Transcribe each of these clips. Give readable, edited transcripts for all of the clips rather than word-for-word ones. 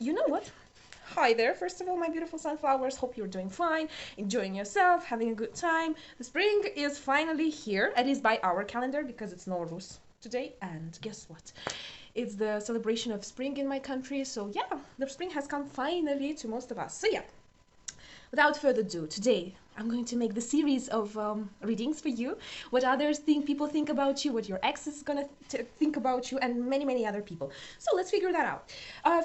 you know what? Hi there, first of all, my beautiful sunflowers. Hope you're doing fine, enjoying yourself, having a good time. The spring is finally here, at least by our calendar, because it's Nowruz today. And guess what? It's the celebration of spring in my country. So, yeah, the spring has come finally to most of us. So, yeah, without further ado, today I'm going to make the series of readings for you. What others think, people think about you, what your ex is going to think about you, and many, many other people. So let's figure that out.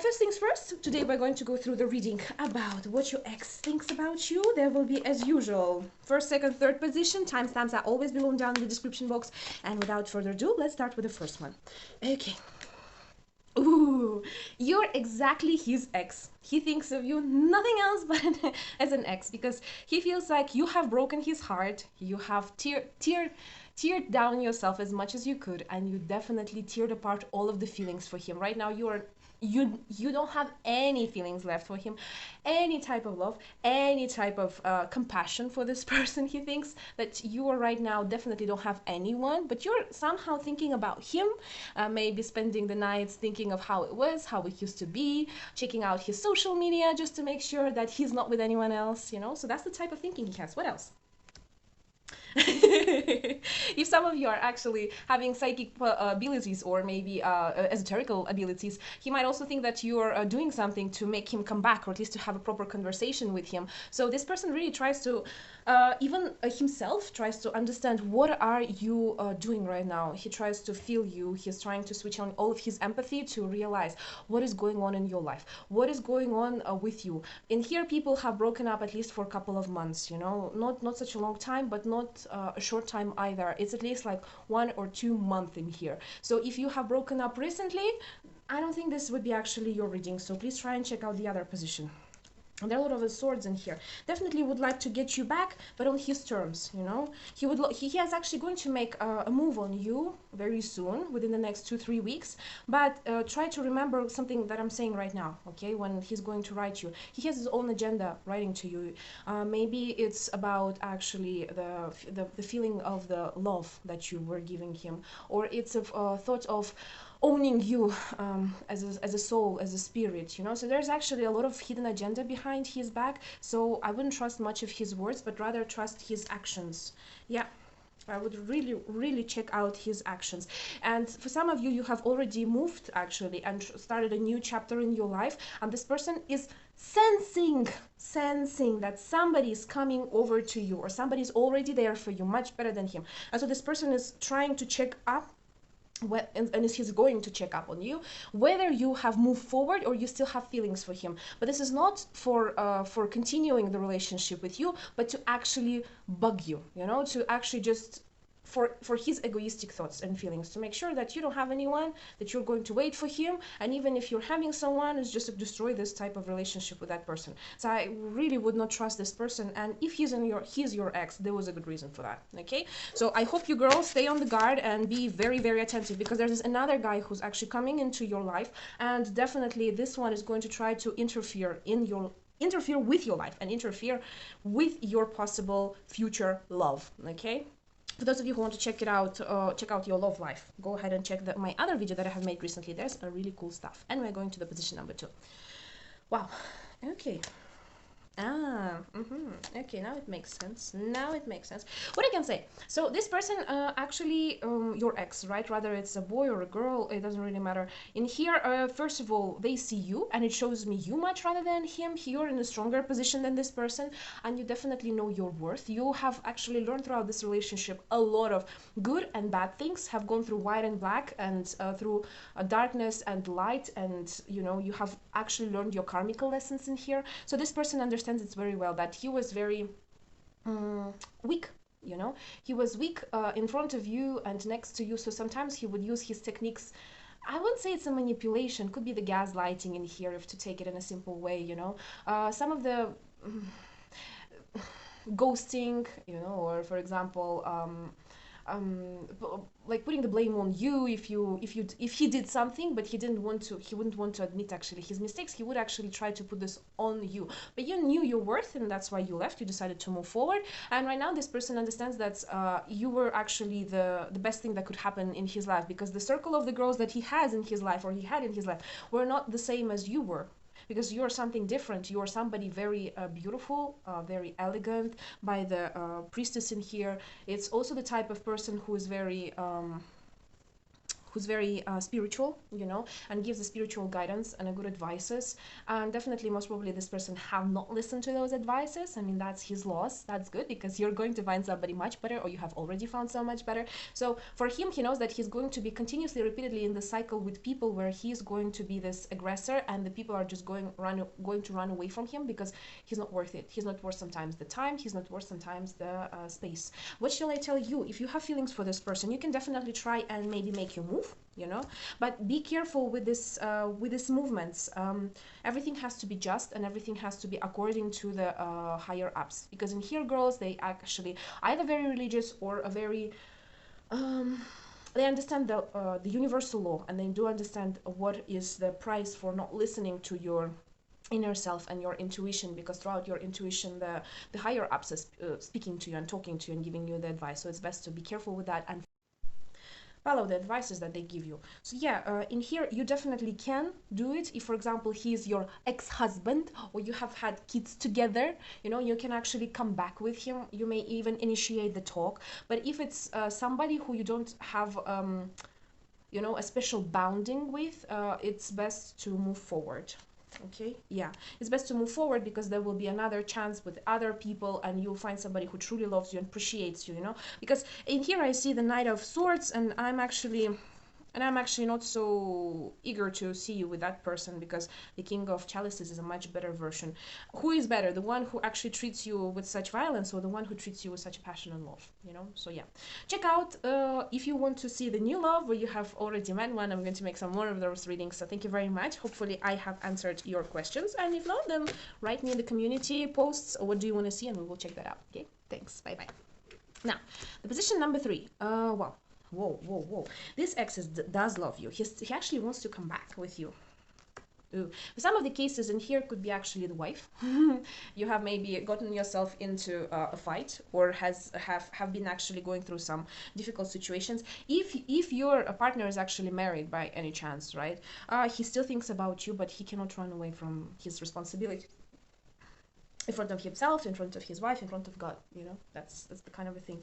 First things first, today we're going to go through the reading about what your ex thinks about you. There will be, as usual, first, second, third position. Timestamps are always below down in the description box. And without further ado, let's start with the first one. Okay. Ooh, you're exactly his ex. He thinks of you nothing else but as an ex, because he feels like you have broken his heart. You have teared down yourself as much as you could, and you definitely teared apart all of the feelings for him. Right now you don't have any feelings left for him, any type of love, any type of compassion for this person. He thinks that you are right now definitely don't have anyone, but you're somehow thinking about him, maybe spending the nights thinking of how it was, how it used to be, checking out his social media just to make sure that he's not with anyone else, you know. So that's the type of thinking he has. What else? If some of you are actually having psychic abilities, or maybe esoterical abilities, he might also think that you're doing something to make him come back, or at least to have a proper conversation with him. So this person really tries to, even himself tries to understand what are you doing right now. He tries to feel you. He's trying to switch on all of his empathy to realize what is going on in your life, what is going on with you. In here, people have broken up at least for a couple of months, you know, not such a long time, but not a short time either. It's at least like 1 or 2 months in here. So if you have broken up recently, I don't think this would be actually your reading. So please try and check out the other position. And there are a lot of swords in here. Definitely would like to get you back, but on his terms, you know. He is actually going to make a move on you very soon, within the next 2-3 weeks. But try to remember something that I'm saying right now, okay? When he's going to write you, he has his own agenda writing to you. Maybe it's about actually the feeling of the love that you were giving him, or it's a thought of owning you as a soul, as a spirit, you know. So there's actually a lot of hidden agenda behind his back. So I wouldn't trust much of his words, but rather trust his actions. Yeah, I would really check out his actions. And for some of you, you have already moved actually and started a new chapter in your life, and this person is sensing that somebody is coming over to you, or somebody's already there for you much better than him. And so this person is trying to check up, and he's going to check up on you, whether you have moved forward or you still have feelings for him. But this is not for continuing the relationship with you, but to actually bug you, you know, to actually just for his egoistic thoughts and feelings, to make sure that you don't have anyone, that you're going to wait for him, and even if you're having someone, it's just to destroy this type of relationship with that person. So I really would not trust this person, and if he's your ex, there was a good reason for that. Okay, so I hope you girls stay on the guard and be very attentive, because there's another guy who's actually coming into your life, and definitely this one is going to try to interfere with your life and interfere with your possible future love. Okay, for those of you who want to check out your love life, go ahead and check my other video that I have made recently. There's a really cool stuff. And we're going to the position number 2. Wow. Okay. Okay, now it makes sense. What I can say, so this person actually your ex, right? Rather it's a boy or a girl, it doesn't really matter. In here, first of all, they see you, and it shows me you much rather than him. You're in a stronger position than this person, and you definitely know your worth. You have actually learned throughout this relationship a lot of good and bad things, have gone through white and black, and through darkness and light, and you know, you have actually learned your karmical lessons in here. So this person understands it very well, that he was very weak, you know. He was weak in front of you and next to you, so sometimes he would use his techniques. I wouldn't say it's a manipulation, could be the gaslighting in here, if to take it in a simple way, you know. Some of the ghosting, you know, or for example like putting the blame on you if he did something, but he wouldn't want to admit actually his mistakes. He would actually try to put this on you, but you knew your worth, and that's why you left. You decided to move forward, and right now this person understands that you were actually the best thing that could happen in his life, because the circle of the girls that he has in his life, or he had in his life, were not the same as you were. because you're something different. You're somebody very beautiful, very elegant. By the priestess in here, it's also the type of person who's very spiritual, you know, and gives the spiritual guidance and a good advices. And definitely, most probably, this person have not listened to those advices. I mean, that's his loss. That's good, because you're going to find somebody much better, or you have already found so much better. So for him, he knows that he's going to be continuously, repeatedly in the cycle with people where he's going to be this aggressor, and the people are just going to run away from him, because he's not worth it. He's not worth sometimes the time. He's not worth sometimes the space. What shall I tell you? If you have feelings for this person, you can definitely try and maybe make your move, you know, but be careful with this movements. Everything has to be just, and everything has to be according to the higher ups, because in here, girls, they actually either very religious or a very they understand the universal law, and they do understand what is the price for not listening to your inner self and your intuition, because throughout your intuition, the higher ups is speaking to you and talking to you and giving you the advice. So it's best to be careful with that and follow the advices that they give you. So yeah, in here you definitely can do it. If, for example, he's your ex-husband, or you have had kids together, you know, you can actually come back with him. You may even initiate the talk. But if it's somebody who you don't have you know, a special bounding with, it's best to move forward. Okay, yeah, it's best to move forward, because there will be another chance with other people, and you'll find somebody who truly loves you and appreciates you, you know. Because in here I see the Knight of Swords, and I'm actually not so eager to see you with that person, because the King of Chalices is a much better version. Who is better, the one who actually treats you with such violence, or the one who treats you with such passion and love, you know? So yeah, check out if you want to see the new love, or you have already met one. I'm going to make some more of those readings. So thank you very much. Hopefully I have answered your questions, and if not, then write me in the community posts, or what do you want to see, and we will check that out. Okay, thanks, bye bye. Now, the position number 3. Wow. Whoa. This ex does love you. He actually wants to come back with you. Ooh. Some of the cases in here could be actually the wife. You have maybe gotten yourself into a fight, or have been actually going through some difficult situations. If your partner is actually married by any chance, right? He still thinks about you, but he cannot run away from his responsibility in front of himself, in front of his wife, in front of God. You know, that's the kind of a thing.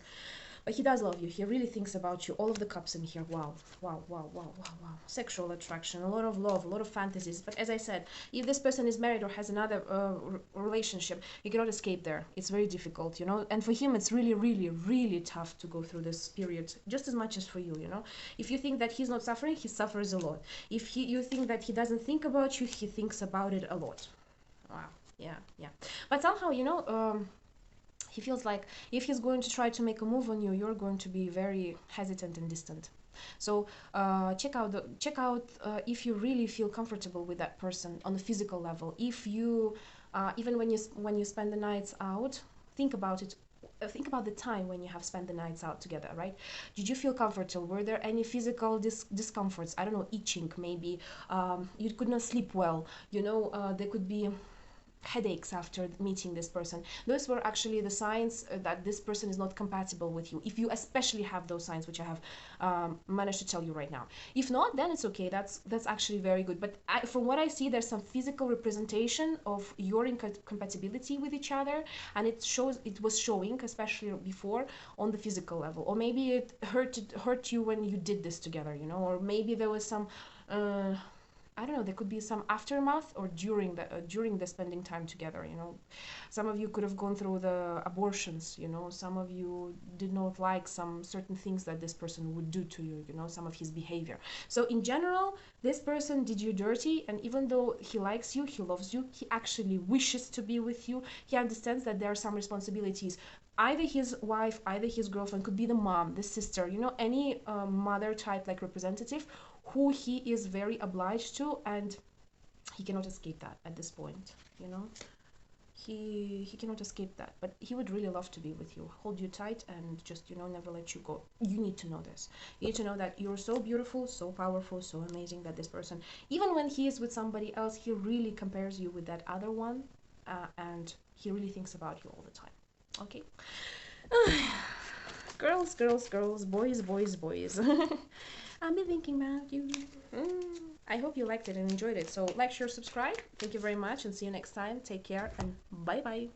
But he does love you. He really thinks about you. All of the cups in here. Wow. Sexual attraction, a lot of love, a lot of fantasies. But as I said, if this person is married or has another relationship, you cannot escape there. It's very difficult, you know. And for him, it's really tough to go through this period, just as much as for you, you know. If you think that he's not suffering, he suffers a lot. If you think that he doesn't think about you, he thinks about it a lot. Wow. Yeah. But somehow, you know, he feels like if he's going to try to make a move on you, you're going to be very hesitant and distant. So check out if you really feel comfortable with that person on a physical level. If you even when you spend the nights out, think about it. Think about the time when you have spent the nights out together, right? Did you feel comfortable? Were there any physical discomforts? I don't know, itching maybe. You could not sleep well. You know, there could be headaches after meeting this person. Those were actually the signs that this person is not compatible with you, if you especially have those signs, which I have managed to tell you right now. If not, then it's okay. That's actually very good. But from what I see, there's some physical representation of your incompatibility with each other, and it was showing, especially before, on the physical level. Or maybe it hurt you when you did this together, you know, or maybe there was some I don't know, there could be some aftermath, or during the spending time together, you know. Some of you could have gone through the abortions, you know. Some of you did not like some certain things that this person would do to you, you know, some of his behavior. So in general, this person did you dirty, and even though he likes you, he loves you, he actually wishes to be with you, he understands that there are some responsibilities. Either his wife, either his girlfriend, could be the mom, the sister, you know, any mother type like representative, who he is very obliged to, and he cannot escape that at this point, you know. He cannot escape that, but he would really love to be with you, hold you tight, and just, you know, never let you go. You need to know this. You need to know that you're so beautiful, so powerful, so amazing, that this person, even when he is with somebody else, he really compares you with that other one, and he really thinks about you all the time. Okay. Girls, boys. I've been thinking about you. I hope you liked it and enjoyed it. So like, share, subscribe. Thank you very much and see you next time. Take care and bye bye.